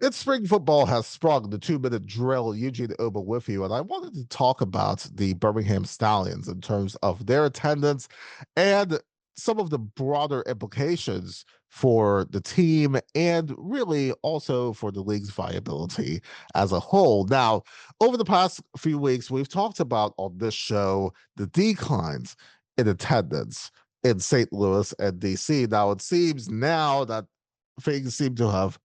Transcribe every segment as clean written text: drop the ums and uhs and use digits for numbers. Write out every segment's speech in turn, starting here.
It's spring football has sprung, the 2-minute drill. Eugene Obah with you, and I wanted to talk about the Birmingham Stallions in terms of their attendance and some of the broader implications for the team and really also for the league's viability as a whole. Now, over the past few weeks, we've talked about on this show the declines in attendance in St. Louis and DC. Now, it seems now that things seem to have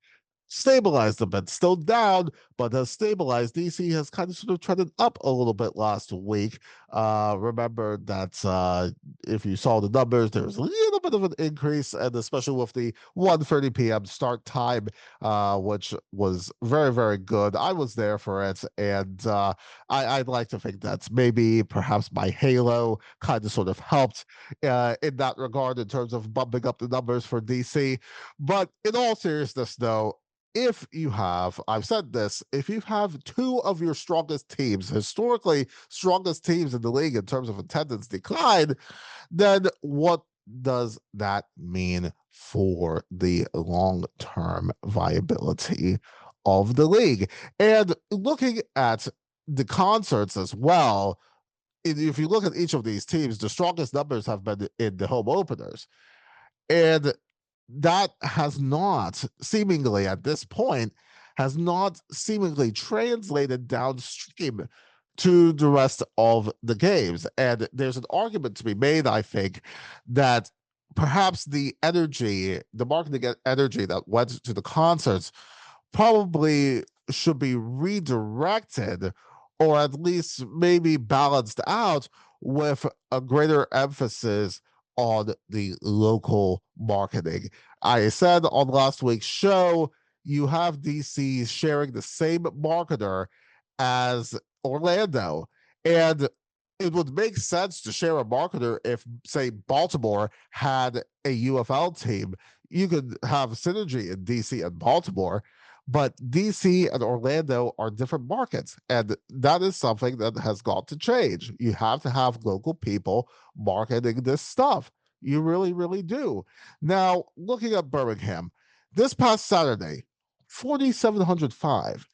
stabilized a bit, still down, but has stabilized. DC has kind of sort of trended up a little bit last week. Remember that if you saw the numbers, there was a little bit of an increase, and especially with the 1:30 p.m. start time, which was very, very good. I was there for it, and I'd like to think that maybe perhaps my halo kind of sort of helped in that regard in terms of bumping up the numbers for DC. But in all seriousness, though, if you have, I've said this, if you have two of your strongest teams, historically strongest teams in the league in terms of attendance decline, then what does that mean for the long term viability of the league? And looking at the concerts as well, if you look at each of these teams, the strongest numbers have been in the home openers. And that has not seemingly at this point has not seemingly translated downstream to the rest of the games. And there's an argument to be made, I think, that perhaps the energy, the marketing energy that went to the concerts probably should be redirected or at least maybe balanced out with a greater emphasis on the local marketing. I said on last week's show, you have DC sharing the same marketer as Orlando. And it would make sense to share a marketer if, say, Baltimore had a UFL team. You could have synergy in DC and Baltimore, but DC and Orlando are different markets. And that is something that has got to change. You have to have local people marketing this stuff. You really, really do. Now, looking at Birmingham, this past Saturday, 4,705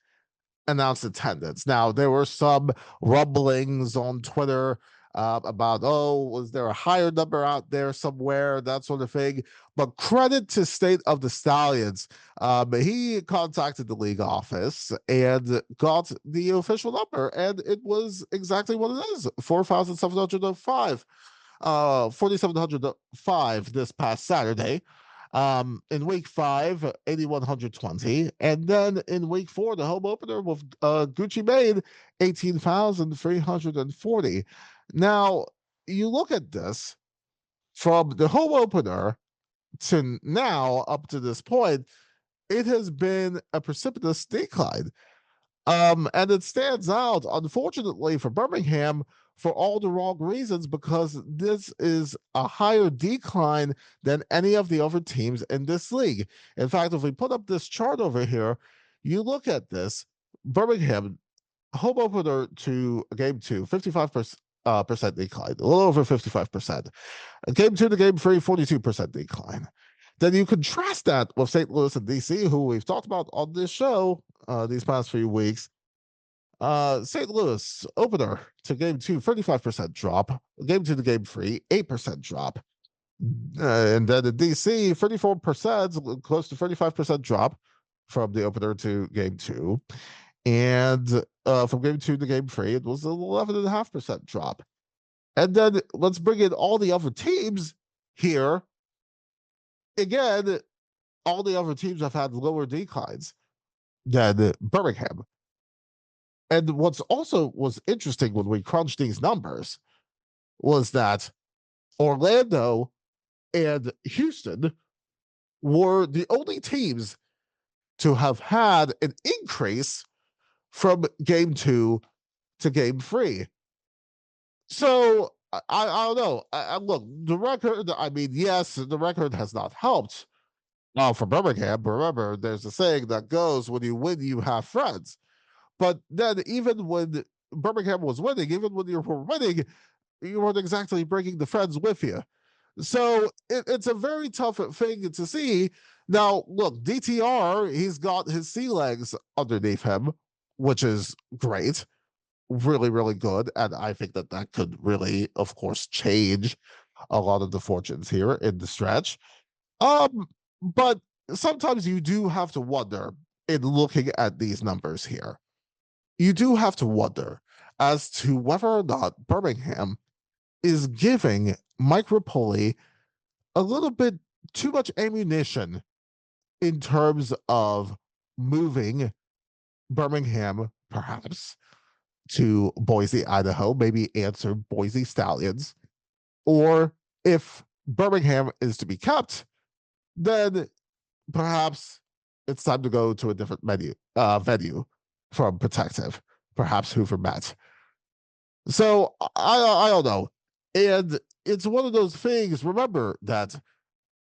announced attendance. Now, there were some rumblings on Twitter about, oh, was there a higher number out there somewhere, that sort of thing. But credit to State of the Stallions. He contacted the league office and got the official number, and it was exactly what it is 4,705. 4,705 this past Saturday. In week 5, 8,120. And then in week 4, the home opener with Gucci Mane, 18,340. Now, you look at this from the home opener to now up to this point, it has been a precipitous decline. And it stands out, unfortunately, for Birmingham for all the wrong reasons because this is a higher decline than any of the other teams in this league. In fact, if we put up this chart over here, you look at this Birmingham home opener to game two, 55% percent decline, a little over 55%. Game two to game three, 42% decline. Then you contrast that with St. Louis and DC, who we've talked about on this show these past few weeks. St. Louis opener to game two, 35% drop. Game two to game three, 8% drop. And then in DC, 34%, close to 35% drop from the opener to game two. And from game two to game three, it was an 11.5% drop. And then let's bring in all the other teams here. Again, all the other teams have had lower declines than Birmingham. And what's also was interesting when we crunched these numbers was that Orlando and Houston were the only teams to have had an increase from game two to game three. So I don't know. Look, the record, I mean, yes, the record has not helped for Birmingham. Remember, there's a saying that goes, when you win, you have friends. But then even when Birmingham was winning, even when you were winning, you weren't exactly bringing the friends with you. So it's a very tough thing to see. Now, look, DTR, he's got his sea legs underneath him, which is great, really, really good. And I think that that could really, of course, change a lot of the fortunes here in the stretch. Um, but sometimes you do have to wonder in looking at these numbers here. You do have to wonder as to whether or not Birmingham is giving Mike Rapoli a little bit too much ammunition in terms of moving Birmingham, perhaps, to Boise, Idaho, maybe answer Boise Stallions. Or if Birmingham is to be kept, then perhaps it's time to go to a different venue from Protective, perhaps Hoover Met. So I don't know. And it's one of those things. Remember that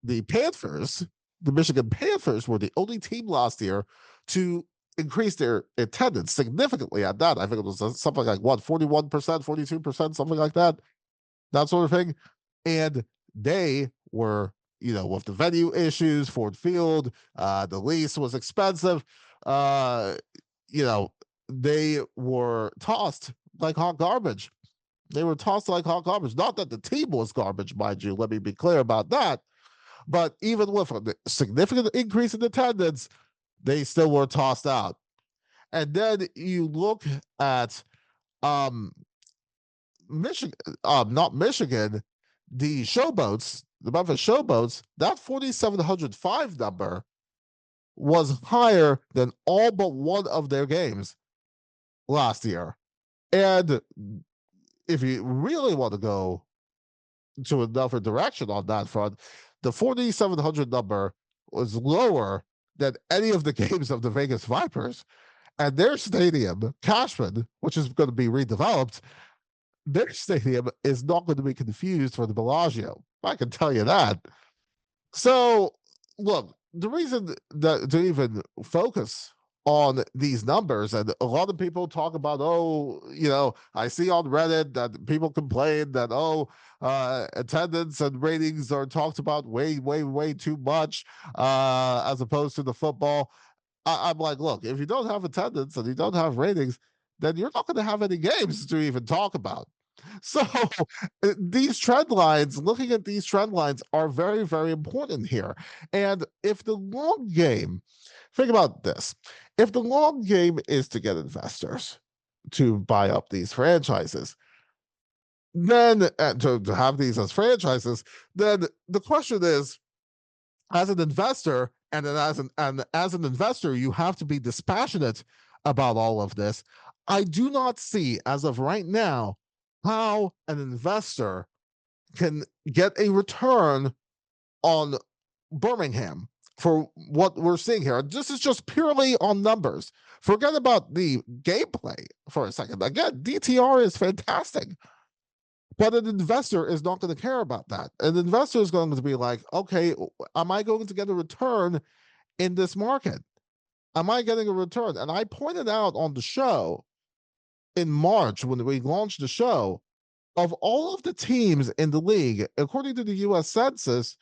the Panthers, the Michigan Panthers, were the only team last year to increase their attendance significantly at that. I think it was something like what, 41%, 42%, something like that, that sort of thing. And they were, with the venue issues, Ford Field, the lease was expensive. Uh, you know, they were tossed like hot garbage. They were tossed like hot garbage. Not that the team was garbage, mind you. Let me be clear about that. But even with a significant increase in attendance, they still were tossed out. And then you look at um Michigan, not Michigan, the Showboats, the Memphis Showboats, that 4,705 number was higher than all but one of their games last year. And if you really want to go to another direction on that front, the 4,700 number was lower than any of the games of the Vegas Vipers. And their stadium, Cashman, which is going to be redeveloped, their stadium is not going to be confused for the Bellagio. I can tell you that. So, look, the reason that to even focus on these numbers, and a lot of people talk about, oh, I see on Reddit that people complain that, oh, attendance and ratings are talked about way, way, way too much as opposed to the football. I'm like, look, if you don't have attendance and you don't have ratings, then you're not going to have any games to even talk about. So these trend lines, looking at these trend lines, are very, very important here. And if the long game, think about this, if the long game is to get investors to buy up these franchises, then to have these as franchises, then the question is, as an investor, and as an investor, you have to be dispassionate about all of this. I do not see, as of right now, how an investor can get a return on Birmingham for what we're seeing here. This is just purely on numbers. Forget about the gameplay for a second. Again, DTR is fantastic, but an investor is not going to care about that. An investor is going to be like, okay, am I going to get a return in this market? Am I getting a return? And I pointed out on the show in March when we launched the show, of all of the teams in the league, according to the US Census,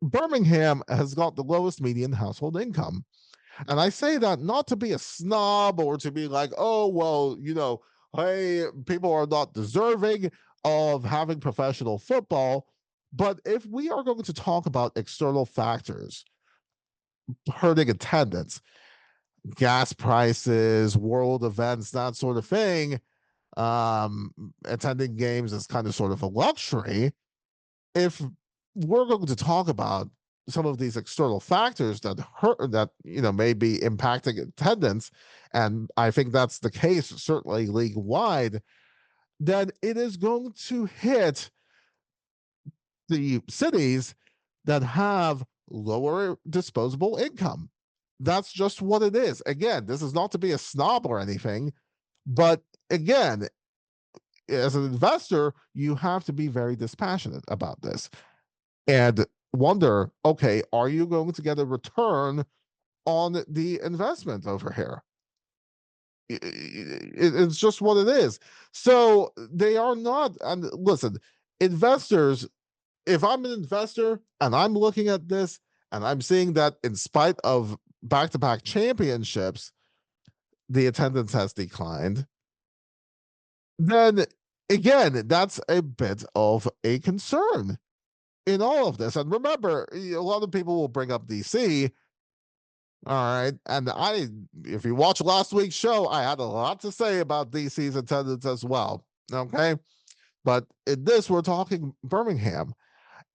Birmingham has got the lowest median household income. And I say that not to be a snob or to be like, oh, well, hey, people are not deserving of having professional football. But if we are going to talk about external factors hurting attendance, gas prices, world events, that sort of thing, attending games is kind of sort of a luxury. If we're going to talk about some of these external factors that hurt, that may be impacting attendance, and I think that's the case certainly league wide, then it is going to hit the cities that have lower disposable income. That's just what it is. Again, this is not to be a snob or anything, but again, as an investor, you have to be very dispassionate about this and wonder, okay, are you going to get a return on the investment over here? It's just what it is. So they are not, and listen, investors if I'm an investor and I'm looking at this and I'm seeing that in spite of back-to-back championships, the attendance has declined, then again, that's a bit of a concern in all of this. And remember, a lot of people will bring up DC. All right. And if you watch last week's show, I had a lot to say about DC's attendance as well. Okay. But in this, we're talking Birmingham.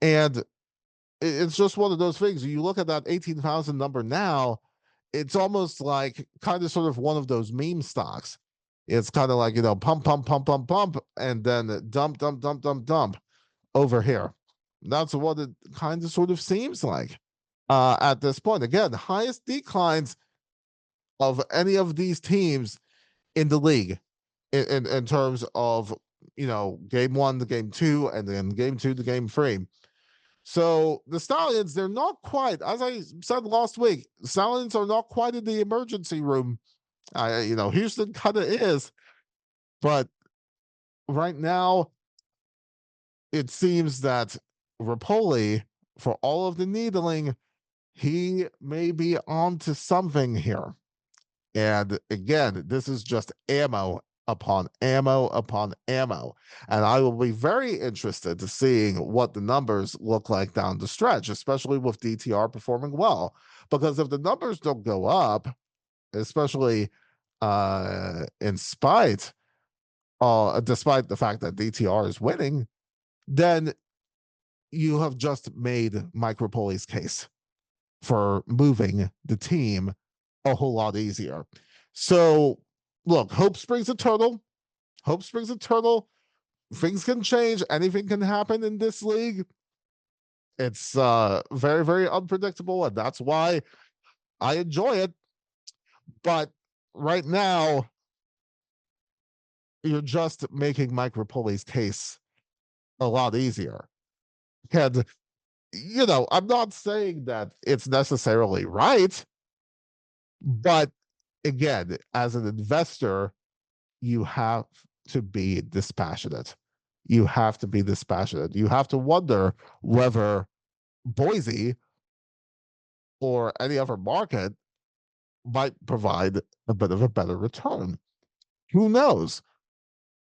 And it's just one of those things. You look at that 18,000 number now, it's almost like kind of sort of one of those meme stocks. It's kind of like, pump, pump, pump, pump, pump, and then dump, dump, dump, dump, dump over here. That's what it kind of sort of seems like at this point. Again, highest declines of any of these teams in the league in terms of, game one to game two, and then game two to game three. So the Stallions, they're not quite, as I said last week, Stallions are not quite in the emergency room. Houston kind of is, but right now it seems that Rapoli, for all of the needling, he may be on to something here. And again, this is just ammo upon ammo upon ammo. And I will be very interested to seeing what the numbers look like down the stretch, especially with DTR performing well. Because if the numbers don't go up, especially in spite, despite the fact that DTR is winning, then you have just made Mike Rapoli's case for moving the team a whole lot easier. So, look, hope springs eternal. Hope springs eternal. Things can change. Anything can happen in this league. It's very, very unpredictable, and that's why I enjoy it. But right now, you're just making Mike Rapoli's case a lot easier. And, I'm not saying that it's necessarily right, but again, as an investor, you have to be dispassionate. You have to be dispassionate. You have to wonder whether Boise or any other market might provide a bit of a better return. Who knows?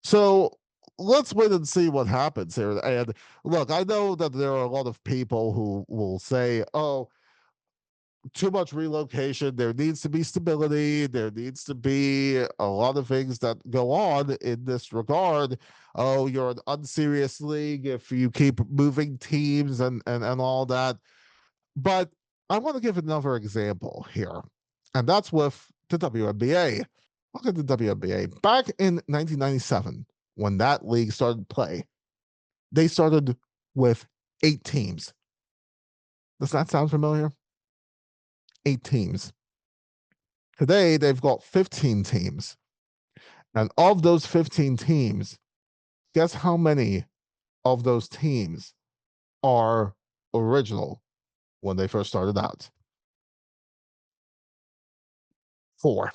So let's wait and see what happens here. And look, I know that there are a lot of people who will say, oh, too much relocation. There needs to be stability. There needs to be a lot of things that go on in this regard. Oh, you're an unserious league if you keep moving teams and all that. But I want to give another example here, and that's with the WNBA. Look at the WNBA. Back in 1997, when that league started play, they started with 8 teams. Does that sound familiar? 8 teams. Today, they've got 15 teams. And of those 15 teams, guess how many of those teams are original when they first started out? 4.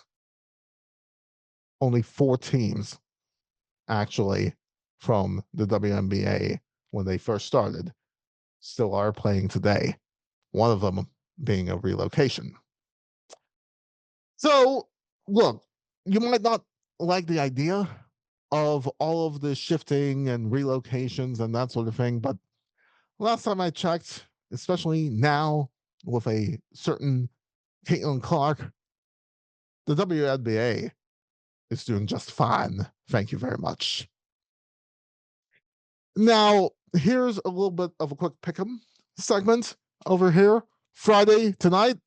Only 4 teams actually from the WNBA when they first started still are playing today. One of them being a relocation. So, look, you might not like the idea of all of the shifting and relocations and that sort of thing, but last time I checked, especially now with a certain Caitlin Clark, the WNBA is doing just fine. Thank you very much. Now, here's a little bit of a quick pick'em segment over here. Friday tonight,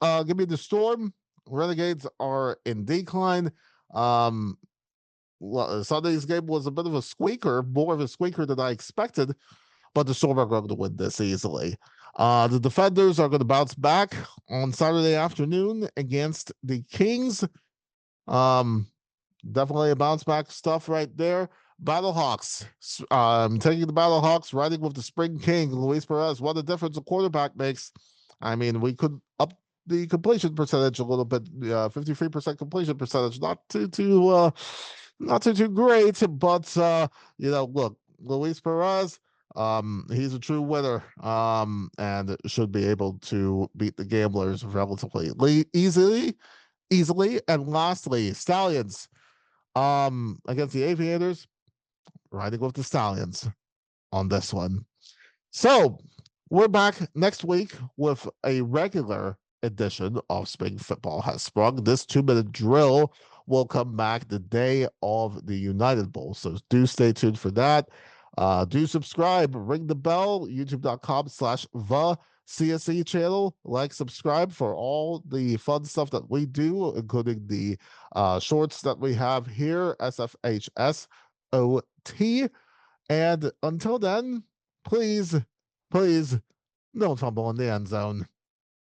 give me the Storm. Renegades are in decline. Sunday's game was a bit of a squeaker, more of a squeaker than I expected, but the Storm are going to win this easily. The Defenders are going to bounce back on Saturday afternoon against the Kings. Definitely a bounce back stuff right there. Battlehawks, taking the Battlehawks, riding with the Spring King, Luis Perez. What a difference a quarterback makes. I mean, we could up the completion percentage a little bit, 53% completion percentage. Not too great, but look, Luis Perez, He's a true winner, and should be able to beat the gamblers relatively easily. And lastly, Stallions, against the Aviators, riding with the Stallions on this one. So we're back next week with a regular edition of Spring Football Has Sprung. This 2 minute drill will come back the day of the United Bowl. So do stay tuned for that. Do subscribe, ring the bell, youtube.com/the CSE channel. Like, subscribe for all the fun stuff that we do, including the shorts that we have here, SFHSOT. And until then, please, please don't fumble in the end zone.